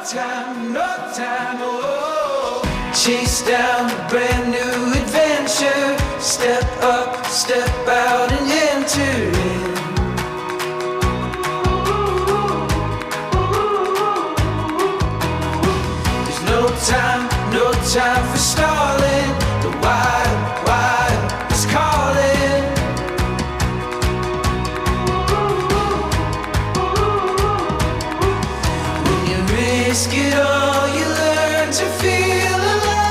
time, no time, oh. Chase down a brand new adventure. Step up, step out and enter in. There's no time for stalling. The wild, wild is calling. When you risk it all, you learn to feel alive.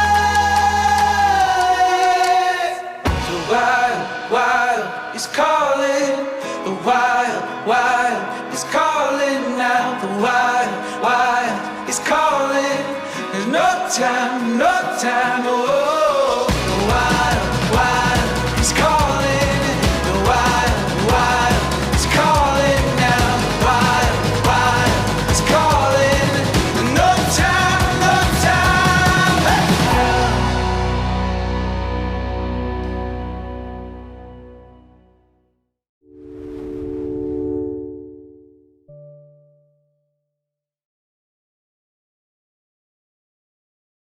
The wild, wild is calling. The wild, wild is calling now. The wild, wild is calling. There's no time, oh. The wild